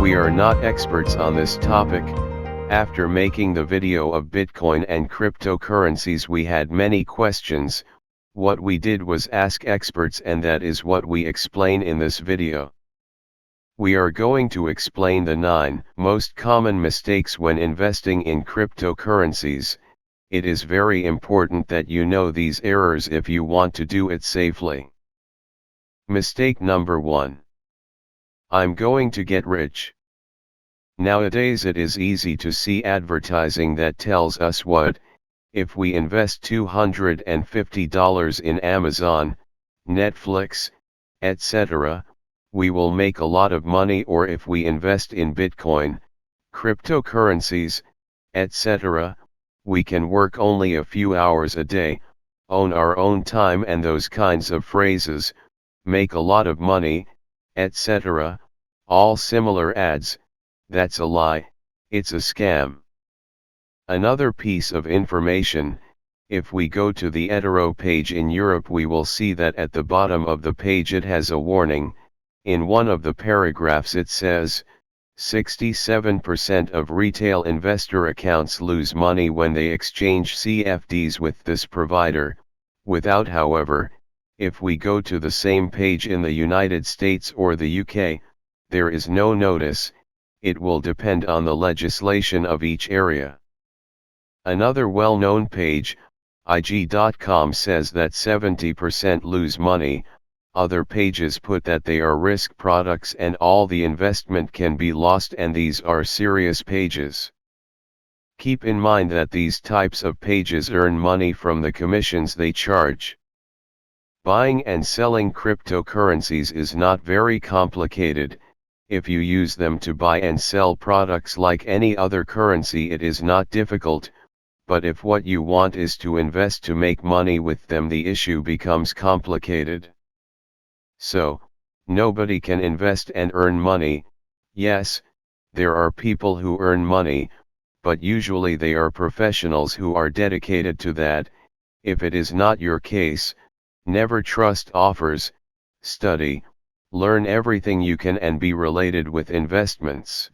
We are not experts on this topic. After making the video of Bitcoin and cryptocurrencies, we had many questions. What we did was ask experts, and that is what we explain in this video. We are going to explain the 9 most common mistakes when investing in cryptocurrencies. It is very important that you know these errors if you want to do it safely. Mistake number 1. I'm going to get rich. Nowadays it is easy to see advertising that tells us what, if we invest $250 in Amazon, Netflix, etc., we will make a lot of money, or if we invest in Bitcoin, cryptocurrencies, etc., we can work only a few hours a day, own our own time, and those kinds of phrases, make a lot of money, etc., all similar ads. That's a lie, it's a scam. Another piece of information: if we go to the arose page in Europe, we will see that at the bottom of the page it has a warning. In one of the paragraphs it says, 67% of retail investor accounts lose money when they exchange CFDs with this provider. Without, however, if we go to the same page in the United States or the UK, there is no notice. It will depend on the legislation of each area. Another well-known page, IG.com, says that 70% lose money. Other pages put that they are risk products and all the investment can be lost, and these are serious pages. Keep in mind that these types of pages earn money from the commissions they charge. Buying and selling cryptocurrencies is not very complicated. If you use them to buy and sell products like any other currency, it is not difficult, but if what you want is to invest to make money with them, the issue becomes complicated. So, nobody can invest and earn money. Yes, there are people who earn money, but usually they are professionals who are dedicated to that. If it is not your case, never trust offers. Study, learn everything you can, and be related with investments.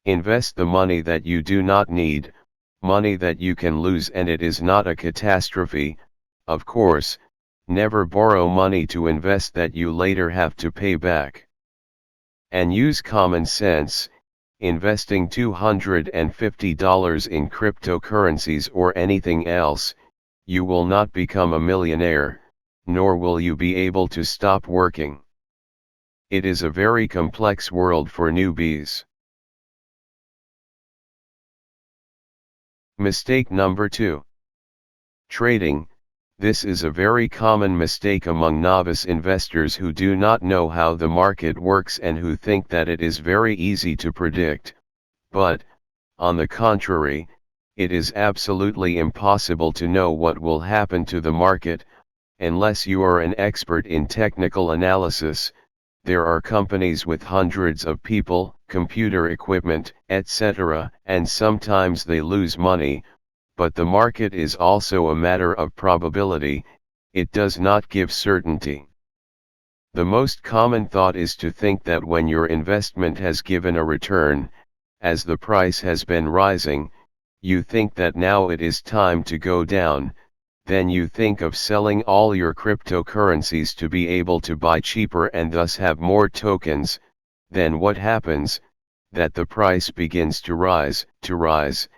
Invest the money that you do not need, money that you can lose, and it is not a catastrophe. Of course, never borrow money to invest that you later have to pay back. And use common sense. Investing $250 in cryptocurrencies or anything else, you will not become a millionaire, nor will you be able to stop working. It is a very complex world for newbies. Mistake number 2. Trading. This is a very common mistake among novice investors who do not know how the market works and who think that it is very easy to predict, but, on the contrary, it is absolutely impossible to know what will happen to the market, unless you are an expert in technical analysis. There are companies with hundreds of people, computer equipment, etc., and sometimes they lose money. But the market is also a matter of probability, it does not give certainty. The most common thought is to think that when your investment has given a return, as the price has been rising, you think that now it is time to go down, then you think of selling all your cryptocurrencies to be able to buy cheaper and thus have more tokens. Then what happens? That the price begins to rise,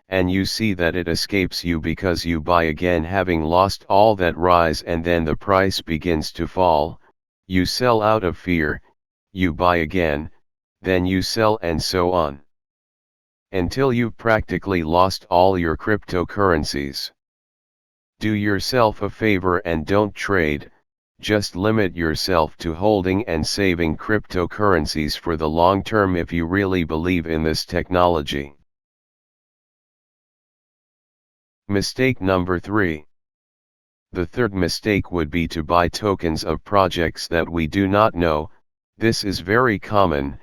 and you see that it escapes you because you buy again having lost all that rise, and then the price begins to fall, you sell out of fear, you buy again, then you sell, and so on. Until you've practically lost all your cryptocurrencies. Do yourself a favor and don't trade. Just limit yourself to holding and saving cryptocurrencies for the long term if you really believe in this technology. Mistake number 3. The third mistake would be to buy tokens of projects that we do not know. This is very common.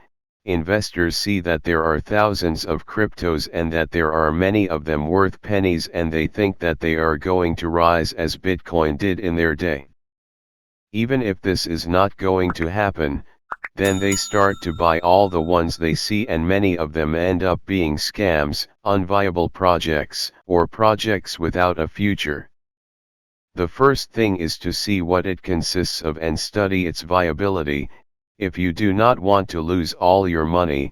Investors see that there are thousands of cryptos and that there are many of them worth pennies, and they think that they are going to rise as Bitcoin did in their day. Even if this is not going to happen, Then they start to buy all the ones they see, and many of them end up being scams, unviable projects, or projects without a future. The first thing is to see what it consists of and study its viability. If you do not want to lose all your money,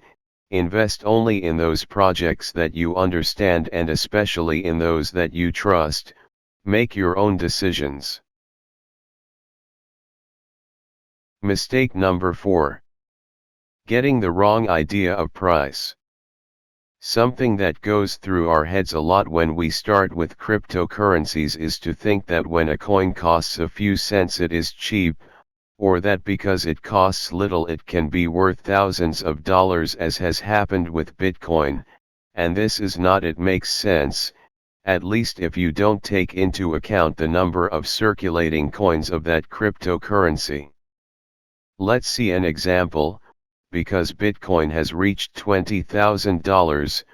invest only in those projects that you understand and especially in those that you trust. Make your own decisions. Mistake number 4. Getting the wrong idea of price. Something that goes through our heads a lot when we start with cryptocurrencies is to think that when a coin costs a few cents it is cheap, or that because it costs little it can be worth thousands of dollars, as has happened with Bitcoin, and this is not. It makes sense, at least if you don't take into account the number of circulating coins of that cryptocurrency. Let's see an example. Because Bitcoin has reached $20,000,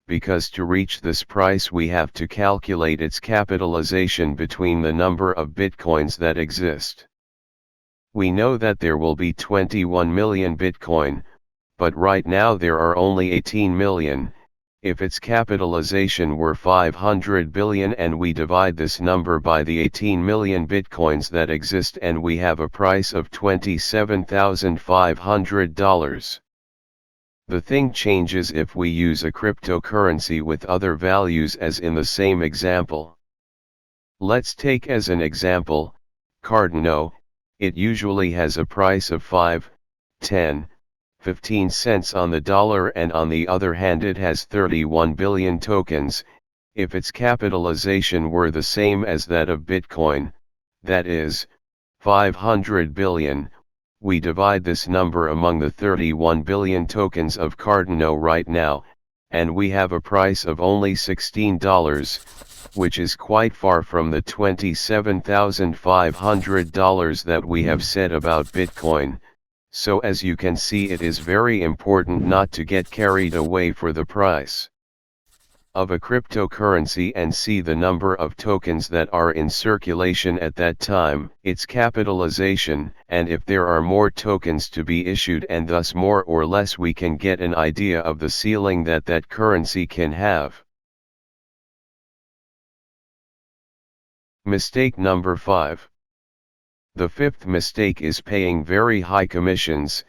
because to reach this price we have to calculate its capitalization between the number of Bitcoins that exist. We know that there will be 21 million Bitcoin, but right now there are only 18 million. If its capitalization were 500 billion and we divide this number by the 18 million Bitcoins that exist, and we have a price of $27,500. The thing changes if we use a cryptocurrency with other values as in the same example. Let's take as an example, Cardano. It usually has a price of 5, 10, 15 cents on the dollar, and on the other hand it has 31 billion tokens. If its capitalization were the same as that of Bitcoin, that is, 500 billion, we divide this number among the 31 billion tokens of Cardano right now, and we have a price of only $16, which is quite far from the $27,500 that we have said about Bitcoin. So as you can see, it is very important not to get carried away for the price of a cryptocurrency and see the number of tokens that are in circulation at that time, its capitalization, and if there are more tokens to be issued, and thus more or less we can get an idea of the ceiling that that currency can have. Mistake number 5. The fifth mistake is paying very high commissions,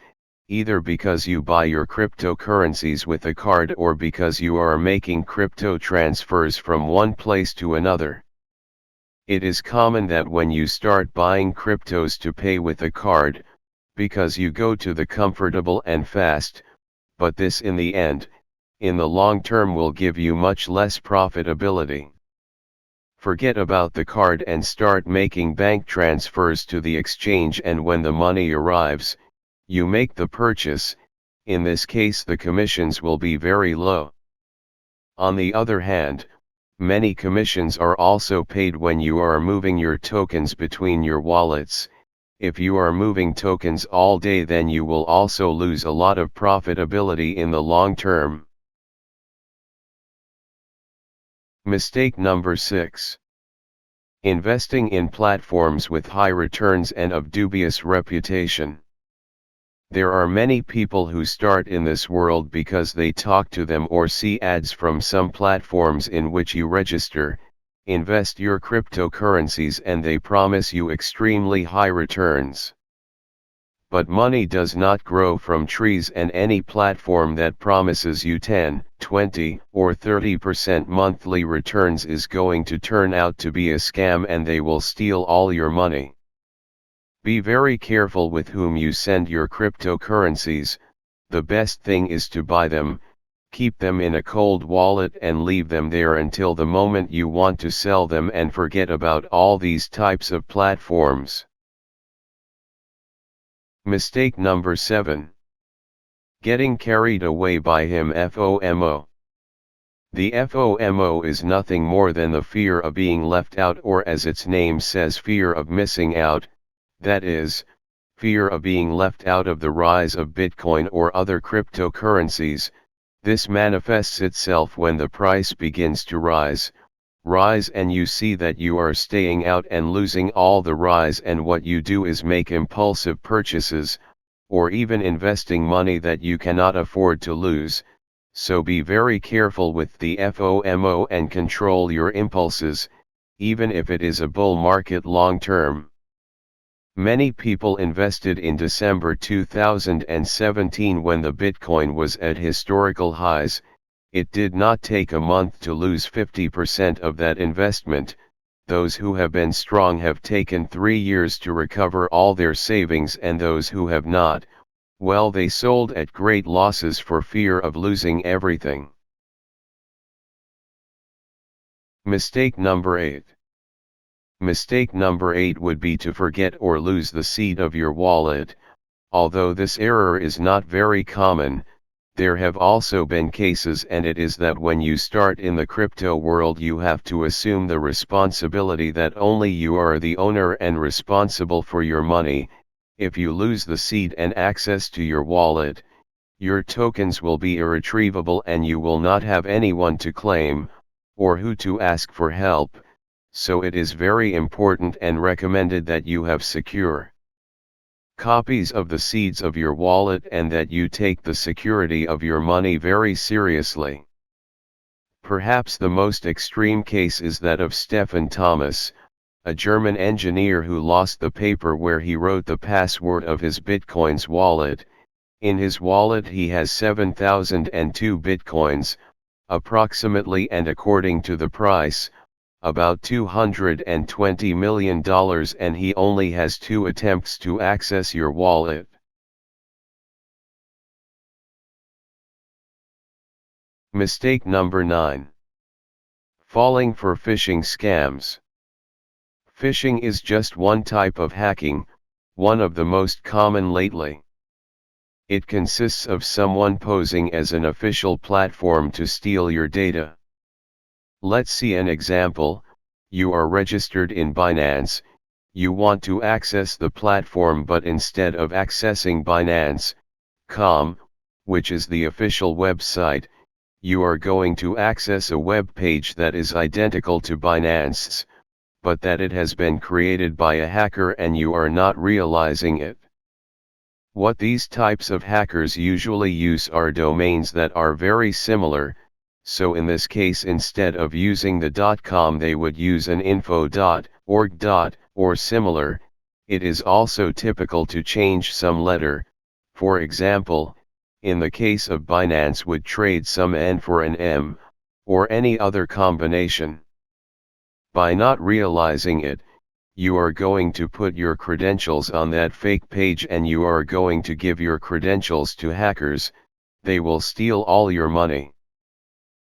either because you buy your cryptocurrencies with a card or because you are making crypto transfers from one place to another. It is common that when you start buying cryptos to pay with a card, because you go to the comfortable and fast, but this in the end, in the long term will give you much less profitability. Forget about the card and start making bank transfers to the exchange, and when the money arrives, you make the purchase. In this case the commissions will be very low. On the other hand, many commissions are also paid when you are moving your tokens between your wallets. If you are moving tokens all day, then you will also lose a lot of profitability in the long term. Mistake number 6. Investing in platforms with high returns and of dubious reputation. There are many people who start in this world because they talk to them or see ads from some platforms in which you register, invest your cryptocurrencies, and they promise you extremely high returns. But money does not grow from trees, and any platform that promises you 10, 20, or 30% monthly returns is going to turn out to be a scam, and they will steal all your money. Be very careful with whom you send your cryptocurrencies. The best thing is to buy them, keep them in a cold wallet and leave them there until the moment you want to sell them, and forget about all these types of platforms. Mistake number 7. Getting carried away by him FOMO. The FOMO is nothing more than the fear of being left out, or as its name says, fear of missing out, that is, fear of being left out of the rise of Bitcoin or other cryptocurrencies. This manifests itself when the price begins to rise, and you see that you are staying out and losing all the rise, and what you do is make impulsive purchases, or even investing money that you cannot afford to lose, so be very careful with the FOMO and control your impulses, even if it is a bull market long term. Many people invested in December 2017 when the Bitcoin was at historical highs. It did not take a month to lose 50% of that investment. Those who have been strong have taken 3 years to recover all their savings, and those who have not, well, they sold at great losses for fear of losing everything. Mistake number 8. Mistake number 8 would be to forget or lose the seed of your wallet. Although this error is not very common, there have also been cases, and it is that when you start in the crypto world you have to assume the responsibility that only you are the owner and responsible for your money. If you lose the seed and access to your wallet, your tokens will be irretrievable and you will not have anyone to claim, or who to ask for help, so it is very important and recommended that you have secure copies of the seeds of your wallet and that you take the security of your money very seriously. Perhaps the most extreme case is that of Stefan Thomas, a German engineer who lost the paper where he wrote the password of his Bitcoin's wallet. In his wallet he has 7,002 Bitcoins, approximately, and according to the price, about $220 million, and he only has 2 attempts to access your wallet. Mistake number 9. Falling for phishing scams. Phishing is just one type of hacking, one of the most common lately. It consists of someone posing as an official platform to steal your data. Let's see an example. You are registered in Binance. You want to access the platform, but instead of accessing Binance.com, which is the official website, you are going to access a web page that is identical to Binance's, but that it has been created by a hacker and you are not realizing it. What these types of hackers usually use are domains that are very similar. So in this case, instead of using the .com, they would use an info.org. Or similar. It is also typical to change some letter. For example, in the case of Binance would trade some N for an M, or any other combination. By not realizing it, you are going to put your credentials on that fake page and you are going to give your credentials to hackers. They will steal all your money.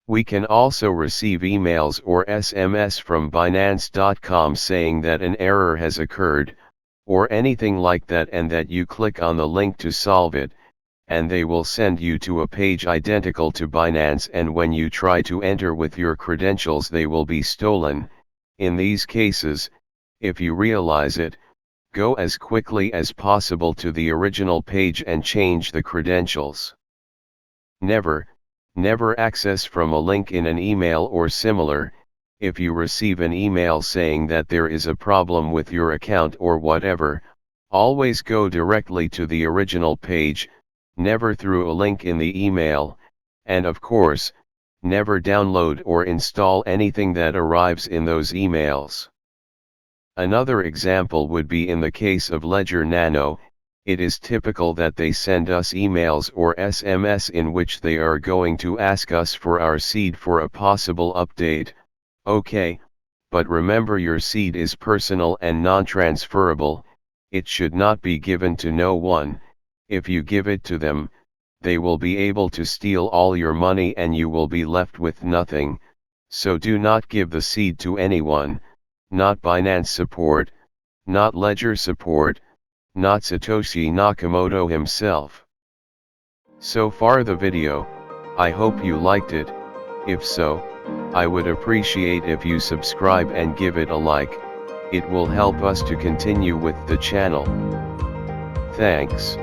We can also receive emails or SMS from Binance.com saying that an error has occurred, or anything like that, and that you click on the link to solve it, and they will send you to a page identical to Binance, and when you try to enter with your credentials they will be stolen. In these cases, if you realize it, go as quickly as possible to the original page and change the credentials. Never access from a link in an email or similar. If you receive an email saying that there is a problem with your account or whatever, always go directly to the original page, never through a link in the email, and of course, never download or install anything that arrives in those emails. Another example would be in the case of Ledger Nano. It is typical that they send us emails or SMS in which they are going to ask us for our seed for a possible update. Okay, but remember, your seed is personal and non-transferable. It should not be given to no one. If you give it to them, they will be able to steal all your money and you will be left with nothing. So do not give the seed to anyone, not Binance support, not Ledger support, not Satoshi Nakamoto himself. So far the video, I hope you liked it. If so, I would appreciate if you subscribe and give it a like. It will help us to continue with the channel. Thanks.